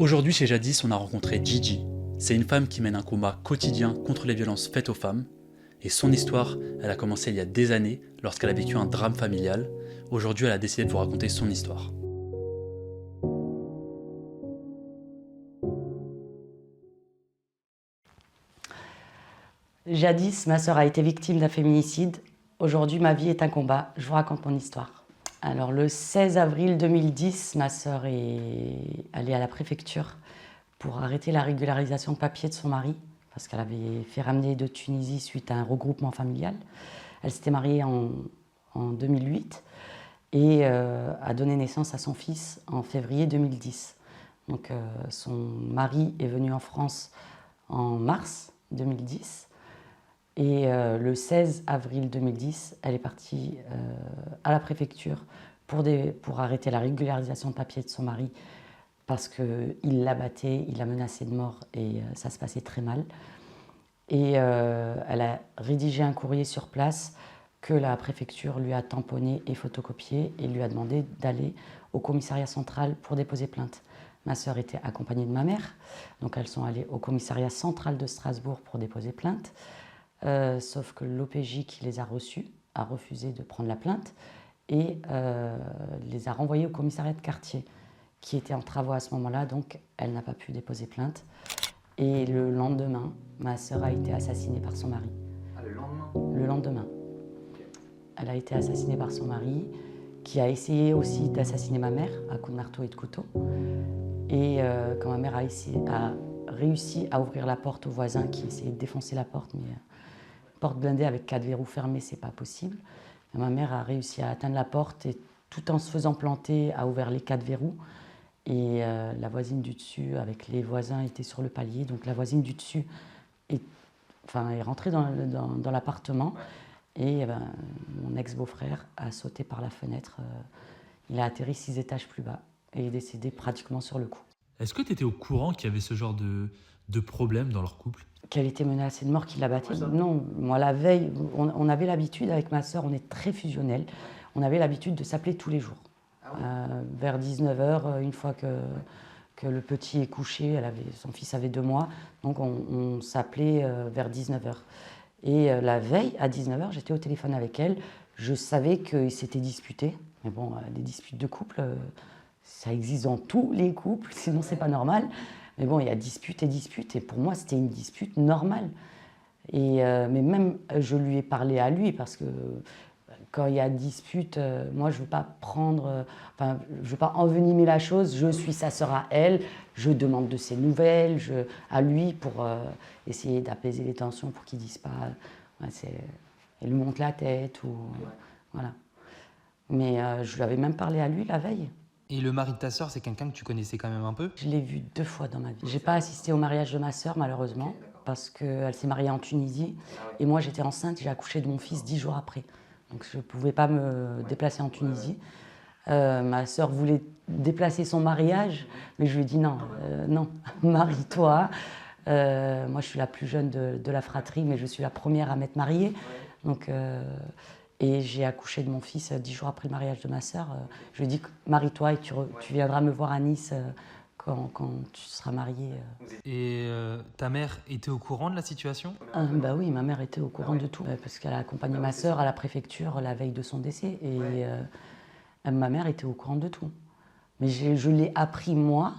Aujourd'hui chez Jadis, on a rencontré Gigi. C'est une femme qui mène un combat quotidien contre les violences faites aux femmes. Et son histoire, elle a commencé il y a des années, lorsqu'elle a vécu un drame familial. Aujourd'hui, elle a décidé de vous raconter son histoire. Jadis, ma sœur a été victime d'un féminicide. Aujourd'hui, ma vie est un combat. Je vous raconte mon histoire. Alors, le 16 avril 2010, ma sœur est allée à la préfecture pour arrêter la régularisation de papier de son mari, parce qu'elle avait fait ramener de Tunisie suite à un regroupement familial. Elle s'était mariée en 2008 et a donné naissance à son fils en février 2010. Donc, son mari est venu en France en mars 2010. Et le 16 avril 2010, elle est partie à la préfecture pour arrêter la régularisation de papier de son mari parce qu'il la battait, il la menaçait de mort et ça se passait très mal. Et elle a rédigé un courrier sur place que la préfecture lui a tamponné et photocopié et lui a demandé d'aller au commissariat central pour déposer plainte. Ma sœur était accompagnée de ma mère, donc elles sont allées au commissariat central de Strasbourg pour déposer plainte. Sauf que l'OPJ qui les a reçus a refusé de prendre la plainte et les a renvoyés au commissariat de quartier qui était en travaux à ce moment-là, donc elle n'a pas pu déposer plainte. Et le lendemain, ma sœur a été assassinée par son mari. Ah, le lendemain? Le lendemain. Elle a été assassinée par son mari, qui a essayé aussi d'assassiner ma mère à coups de marteau et de couteau. Et quand ma mère a réussi à ouvrir la porte aux voisins qui essayaient de défoncer la porte, mais porte blindée avec 4 verrous fermés, c'est pas possible. Et ma mère a réussi à atteindre la porte et tout en se faisant planter, a ouvert les 4 verrous. Et la voisine du dessus, avec les voisins, était sur le palier. Donc la voisine du dessus est rentrée dans l'appartement. Et mon ex-beau-frère a sauté par la fenêtre. Il a atterri 6 étages plus bas et est décédé pratiquement sur le coup. Est-ce que tu étais au courant qu'il y avait ce genre de problème dans leur couple? Qu'elle était menacée de mort, qu'il la battait? Non, moi la veille, on avait l'habitude avec ma sœur, on est très fusionnels, on avait l'habitude de s'appeler tous les jours. Vers 19h, une fois que le petit est couché, son fils avait 2 mois, donc on s'appelait vers 19h. Et la veille, à 19h, j'étais au téléphone avec elle, je savais qu'ils s'étaient disputés, mais bon, les disputes de couple, ça existe dans tous les couples, sinon c'est pas normal. Mais bon, il y a dispute et pour moi, c'était une dispute normale. Mais même, je lui ai parlé à lui, parce que quand il y a dispute, moi, je ne veux pas je veux pas envenimer la chose. Je suis sa sœur à elle, je demande de ses nouvelles, à lui pour essayer d'apaiser les tensions, pour qu'il ne dise pas, elle lui monte la tête, ou voilà. Mais je lui avais même parlé à lui la veille. Et le mari de ta sœur, c'est quelqu'un que tu connaissais quand même un peu? Je l'ai vu 2 fois dans ma vie. J'ai pas assisté au mariage de ma sœur, malheureusement, parce qu'elle s'est mariée en Tunisie. Et moi, j'étais enceinte, j'ai accouché de mon fils 10 jours après. Donc je ne pouvais pas me déplacer en Tunisie. Ma sœur voulait déplacer son mariage, mais je lui ai dit non, non, marie-toi. Moi, je suis la plus jeune de la fratrie, mais je suis la première à m'être mariée. Donc, et j'ai accouché de mon fils 10 jours après le mariage de ma sœur. Je lui ai dit, marie-toi et tu viendras me voir à Nice quand tu seras mariée. Et ta mère était au courant de la situation? Bah oui, ma mère était au courant de tout, parce qu'elle a accompagné ma sœur à la préfecture la veille de son décès. Et ma mère était au courant de tout. Mais je l'ai appris, moi,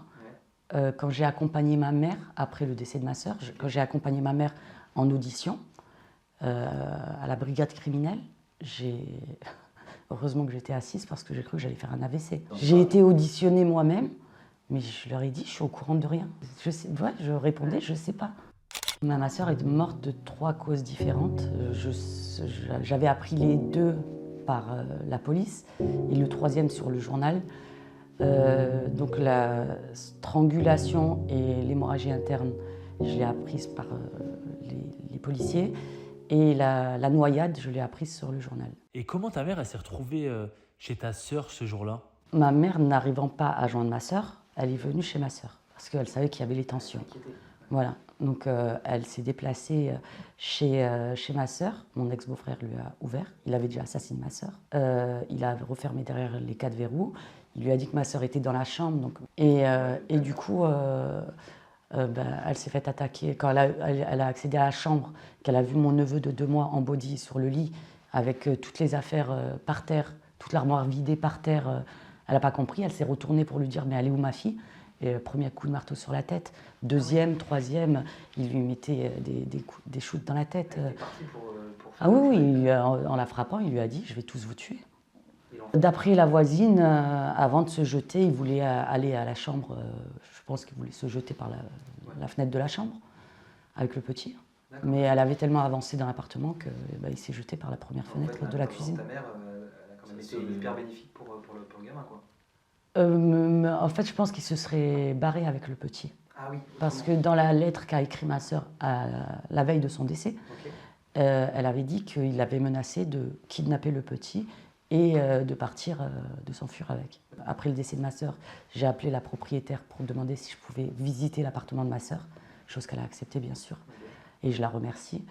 quand j'ai accompagné ma mère, après le décès de ma sœur, quand j'ai accompagné ma mère en audition à la brigade criminelle. Heureusement que j'étais assise, parce que j'ai cru que j'allais faire un AVC. J'ai été auditionnée moi-même, mais je leur ai dit, je suis au courant de rien. Je répondais, je ne sais pas. Ma sœur est morte de 3 causes différentes. J'avais appris les 2 par la police et le 3e sur le journal. Donc la strangulation et l'hémorragie interne, je l'ai apprise par les policiers. Et la noyade, je l'ai apprise sur le journal. Et comment ta mère, elle s'est retrouvée chez ta sœur ce jour-là? Ma mère, n'arrivant pas à joindre ma sœur, elle est venue chez ma sœur, parce qu'elle savait qu'il y avait les tensions. Voilà, donc elle s'est déplacée chez ma sœur. Mon ex-beau-frère lui a ouvert, il avait déjà assassiné ma sœur. Il a refermé derrière les 4 verrous, Il lui a dit que ma sœur était dans la chambre. Donc, et du coup, elle s'est fait attaquer. Quand elle a accédé à la chambre, qu'elle a vu mon neveu de 2 mois en body sur le lit, avec toutes les affaires par terre, toute l'armoire vidée par terre, elle n'a pas compris. Elle s'est retournée pour lui dire « mais elle est où ma fille ?» Et premier coup de marteau sur la tête. Deuxième, troisième, il lui mettait des shoots dans la tête. Il est parti pour Ah oui, oui, en la frappant, il lui a dit « je vais tous vous tuer ». D'après la voisine, avant de se jeter, il voulait aller à la chambre. Je pense qu'il voulait se jeter par la fenêtre de la chambre avec le petit. Mais elle avait tellement avancé dans l'appartement qu'il s'est jeté par la première fenêtre de la cuisine. Ta mère, elle a quand même été hyper bénéfique pour le gamin, quoi. En fait, je pense qu'il se serait barré avec le petit. Ah oui. Parce que dans la lettre qu'a écrit ma sœur la veille de son décès, elle avait dit qu'il avait menacé de kidnapper le petit et de partir, de s'enfuir avec. Après le décès de ma sœur, j'ai appelé la propriétaire pour demander si je pouvais visiter l'appartement de ma sœur, chose qu'elle a acceptée bien sûr, et je la remercie.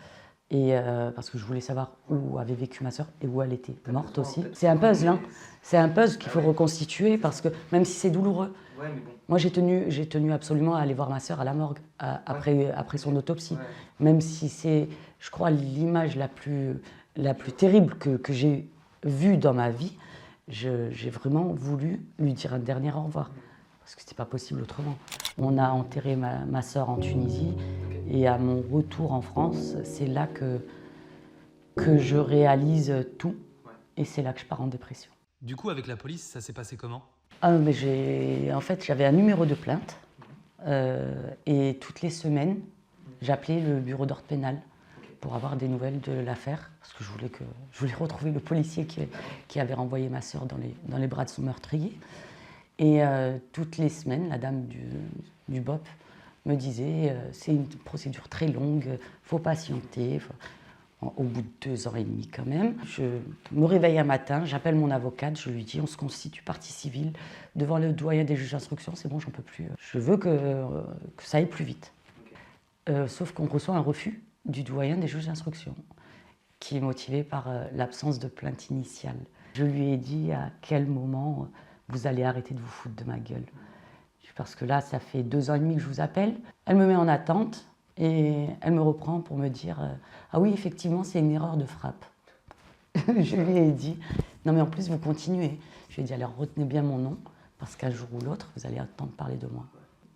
Et parce que je voulais savoir où avait vécu ma sœur et où elle était morte aussi. C'est un puzzle, hein. C'est un puzzle qu'il faut reconstituer parce que même si c'est douloureux, moi j'ai tenu absolument à aller voir ma sœur à la morgue après son autopsie. Même si c'est, je crois, l'image la plus terrible que j'ai vue dans ma vie, j'ai vraiment voulu lui dire un dernier au revoir. Parce que c'était pas possible autrement. On a enterré ma sœur en Tunisie et à mon retour en France, c'est là que je réalise tout et c'est là que je pars en dépression. Du coup, avec la police, ça s'est passé comment ? En fait, j'avais un numéro de plainte et toutes les semaines, j'appelais le bureau d'ordre pénal pour avoir des nouvelles de l'affaire parce que je voulais retrouver le policier qui avait renvoyé ma sœur dans les bras de son meurtrier. Et toutes les semaines, la dame du BOP me disait c'est une procédure très longue, il faut patienter. Au bout de 2 ans et demi quand même, je me réveille un matin, j'appelle mon avocate, je lui dis on se constitue partie civile devant le doyen des juges d'instruction, c'est bon, j'en peux plus. Je veux que ça aille plus vite. Sauf qu'on reçoit un refus du doyen des juges d'instruction qui est motivé par l'absence de plainte initiale. Je lui ai dit à quel moment vous allez arrêter de vous foutre de ma gueule. Parce que là, ça fait 2 ans et demi que je vous appelle. Elle me met en attente et elle me reprend pour me dire ah oui, effectivement, c'est une erreur de frappe. Je lui ai dit non, mais en plus, vous continuez. Je lui ai dit alors retenez bien mon nom, parce qu'un jour ou l'autre, vous allez entendre parler de moi.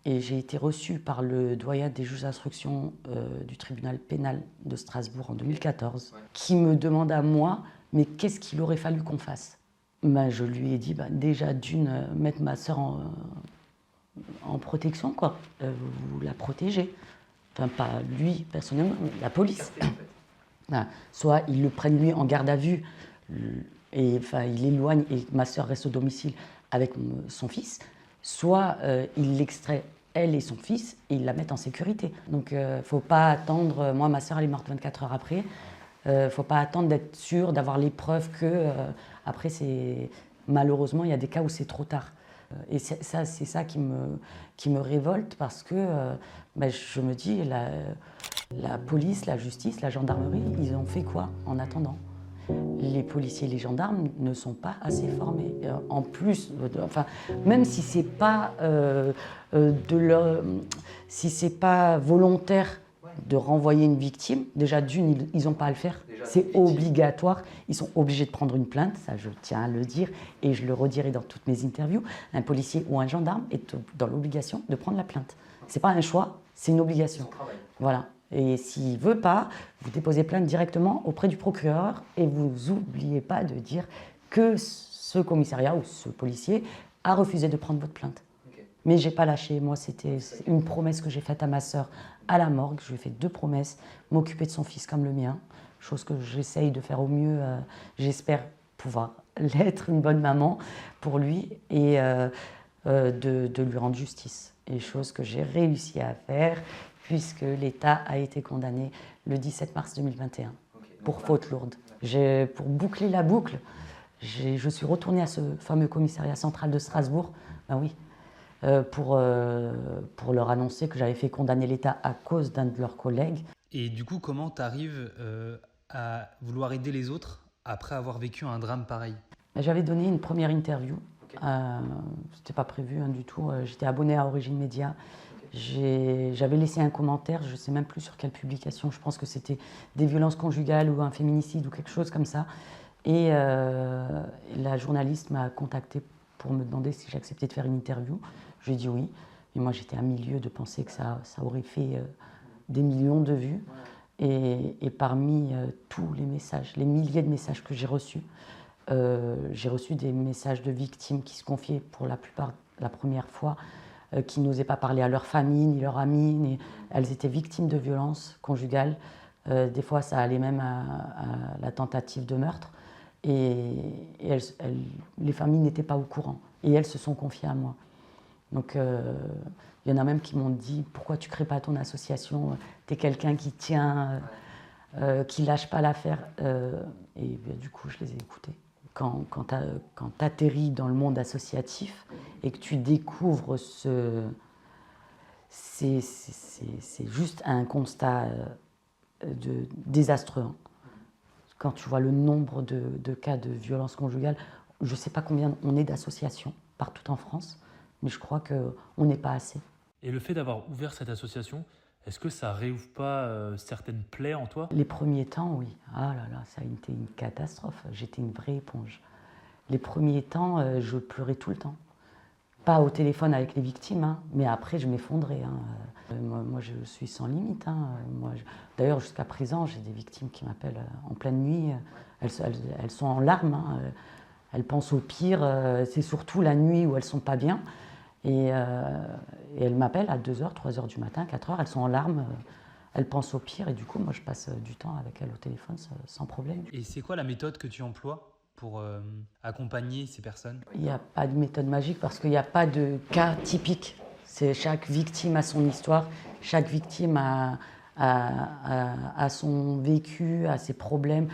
Et j'ai été reçue par le doyen des juges d'instruction du tribunal pénal de Strasbourg en 2014, qui me demande à moi mais qu'est-ce qu'il aurait fallu qu'on fasse. Je lui ai dit déjà mettre ma sœur en protection, quoi. Vous la protégez. Enfin, pas lui personnellement, la police. Soit ils le prennent lui en garde à vue et il l'éloigne et ma sœur reste au domicile avec son fils, soit il l'extrait elle et son fils et ils la mettent en sécurité. Donc faut pas attendre, moi ma sœur elle est morte 24 heures après, faut pas attendre d'être sûr, d'avoir les preuves que après malheureusement il y a des cas où c'est trop tard. Et c'est ça qui me révolte parce que je me dis, la police, la justice, la gendarmerie, ils ont fait quoi en attendant ? Les policiers et les gendarmes ne sont pas assez formés. En plus, même si c'est pas si c'est pas volontaire de renvoyer une victime, déjà d'une, ils n'ont pas à le faire. C'est obligatoire. Ils sont obligés de prendre une plainte, ça je tiens à le dire, et je le redirai dans toutes mes interviews. Un policier ou un gendarme est dans l'obligation de prendre la plainte. C'est pas un choix, c'est une obligation. Voilà. Et s'il ne veut pas, vous déposez plainte directement auprès du procureur et vous n'oubliez pas de dire que ce commissariat ou ce policier a refusé de prendre votre plainte. Mais je n'ai pas lâché. Moi, c'était une promesse que j'ai faite à ma sœur à la morgue. Je lui ai fait 2 promesses, m'occuper de son fils comme le mien, chose que j'essaye de faire au mieux. J'espère pouvoir l'être, une bonne maman pour lui, et de lui rendre justice. Et chose que j'ai réussi à faire, puisque l'État a été condamné le 17 mars 2021 pour faute lourde. Pour boucler la boucle, je suis retournée à ce fameux commissariat central de Strasbourg, pour leur annoncer que j'avais fait condamner l'État à cause d'un de leurs collègues. Et du coup, comment tu arrives à vouloir aider les autres après avoir vécu un drame pareil ? J'avais donné une première interview C'était pas prévu du tout. J'étais abonnée à Origine Média. J'avais laissé un commentaire, je ne sais même plus sur quelle publication, je pense que c'était des violences conjugales ou un féminicide ou quelque chose comme ça. Et la journaliste m'a contactée pour me demander si j'acceptais de faire une interview. Je lui ai dit oui. Et moi, j'étais à milieu de penser que ça aurait fait des millions de vues. Et parmi tous les messages, les milliers de messages que j'ai reçus des messages de victimes qui se confiaient pour la plupart la première fois, qui n'osaient pas parler à leur famille, ni leurs amis. Elles étaient victimes de violences conjugales. Des fois, ça allait même à la tentative de meurtre. Et les familles n'étaient pas au courant. Et elles se sont confiées à moi. Donc, il y en a même qui m'ont dit « Pourquoi tu ne crées pas ton association? Tu es quelqu'un qui tient, qui ne lâche pas l'affaire. » Et du coup, je les ai écoutés. Quand tu atterris dans le monde associatif et que tu découvres c'est juste un constat désastreux. Quand tu vois le nombre de cas de violence conjugale, je ne sais pas combien on est d'associations partout en France, mais je crois qu'on n'est pas assez. Et le fait d'avoir ouvert cette association, est-ce que ça réouvre pas certaines plaies en toi? Les premiers temps, oui. Ah là là, ça a été une catastrophe. J'étais une vraie éponge. Les premiers temps, je pleurais tout le temps. Pas au téléphone avec les victimes, mais après, je m'effondrais. Moi, je suis sans limite. D'ailleurs, jusqu'à présent, j'ai des victimes qui m'appellent en pleine nuit. Elles sont en larmes. Elles pensent au pire. C'est surtout la nuit où elles ne sont pas bien. Et elles m'appellent à 2h, 3h du matin, 4h. Elles sont en larmes. Elles pensent au pire. Et du coup, moi, je passe du temps avec elles au téléphone sans problème. Et c'est quoi la méthode que tu emploies pour accompagner ces personnes? Il n'y a pas de méthode magique parce qu'il n'y a pas de cas typique. Chaque victime a son histoire, chaque victime a son vécu, a ses problèmes.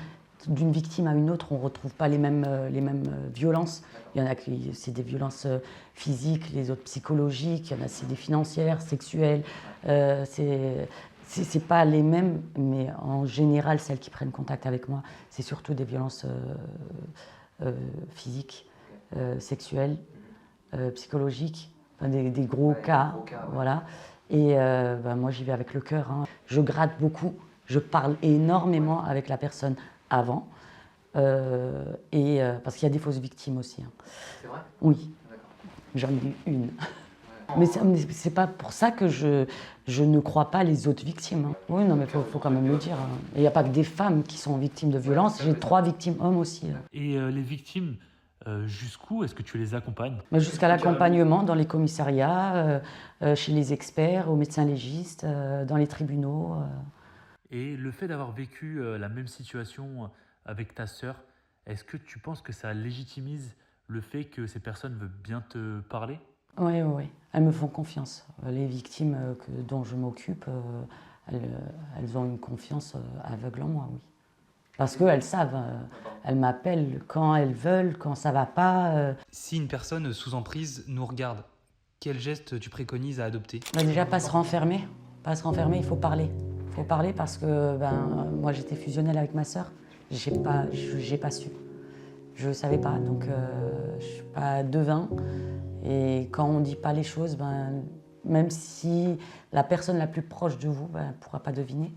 D'une victime à une autre, on ne retrouve pas les mêmes violences. Il y en a qui c'est des violences physiques, les autres psychologiques, il y en a c'est des financières, sexuelles. C'est pas les mêmes, mais en général, celles qui prennent contact avec moi, c'est surtout des violences physiques, sexuelles, psychologiques, enfin, des gros cas, voilà. Et moi, j'y vais avec le cœur. Je gratte beaucoup, je parle énormément avec la personne avant, parce qu'il y a des fausses victimes aussi. C'est vrai? Oui, j'en ai eu une. Mais c'est pas pour ça que je ne crois pas les autres victimes. Oui, non, mais faut quand même le dire. Il n'y a pas que des femmes qui sont victimes de violences, j'ai 3 victimes hommes aussi. Et les victimes, jusqu'où est-ce que tu les accompagnes? Jusqu'à l'accompagnement dans les commissariats, chez les experts, aux médecins légistes, dans les tribunaux. Et le fait d'avoir vécu la même situation avec ta sœur, est-ce que tu penses que ça légitimise le fait que ces personnes veulent bien te parler? Oui, elles me font confiance. Les victimes dont je m'occupe, elles ont une confiance aveugle en moi, oui. Parce qu'elles savent, elles m'appellent quand elles veulent, quand ça va pas. Si une personne sous emprise nous regarde, quel geste tu préconises à adopter? Déjà, pas se renfermer. Pas se renfermer, il faut parler. Il faut parler parce que moi, j'étais fusionnelle avec ma sœur. J'ai pas su. Je ne savais pas, donc je ne suis pas devin. Et quand on ne dit pas les choses, même si la personne la plus proche de vous ne pourra pas deviner.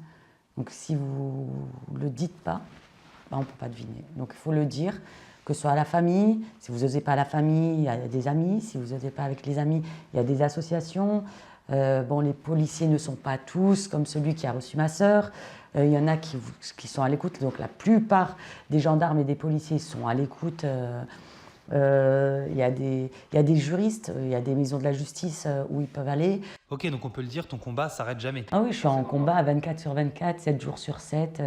Donc si vous ne le dites pas, on ne peut pas deviner. Donc il faut le dire, que ce soit à la famille. Si vous n'osez pas à la famille, il y a des amis. Si vous n'osez pas avec les amis, il y a des associations. Les policiers ne sont pas tous comme celui qui a reçu ma sœur. Il y en a qui sont à l'écoute. Donc la plupart des gendarmes et des policiers sont à l'écoute. Il y a des juristes, il y a des maisons de la justice où ils peuvent aller. Ok, donc on peut le dire, ton combat s'arrête jamais. Ah oui, je suis en combat à 24/24, 7 jours sur 7.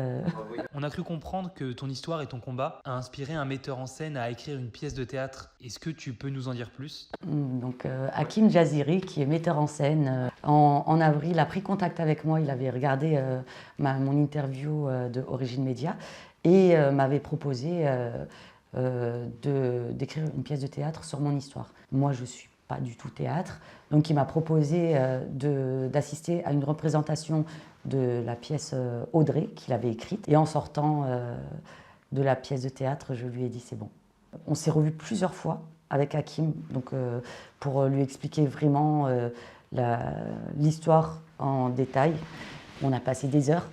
On a cru comprendre que ton histoire et ton combat a inspiré un metteur en scène à écrire une pièce de théâtre. Est-ce que tu peux nous en dire plus? Donc Hakim Jaziri, qui est metteur en scène, en avril a pris contact avec moi. Il avait regardé mon interview de Origine Média et m'avait proposé d'écrire une pièce de théâtre sur mon histoire. Moi, je ne suis pas du tout théâtre, donc il m'a proposé d'assister à une représentation de la pièce Audrey qu'il avait écrite. Et en sortant de la pièce de théâtre, je lui ai dit c'est bon. On s'est revus plusieurs fois avec Hakim, donc, pour lui expliquer vraiment l'histoire en détail. On a passé des heures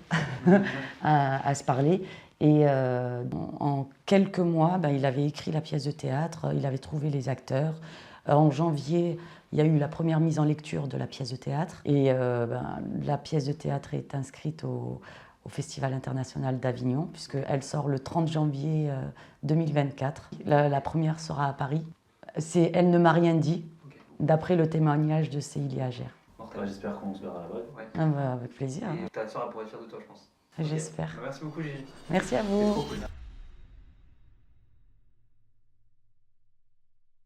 à se parler. Et en quelques mois, il avait écrit la pièce de théâtre, il avait trouvé les acteurs. En janvier, il y a eu la première mise en lecture de la pièce de théâtre. Et la pièce de théâtre est inscrite au Festival international d'Avignon, puisqu'elle sort le 30 janvier 2024. La première sera à Paris. C'est Elle ne m'a rien dit, d'après le témoignage de Célia Agère. J'espère qu'on se verra là-bas. Ah avec plaisir. Et ta soeur pourrait être fière de toi, je pense. J'espère. Merci beaucoup, Gigi. Merci à vous. C'est trop cool.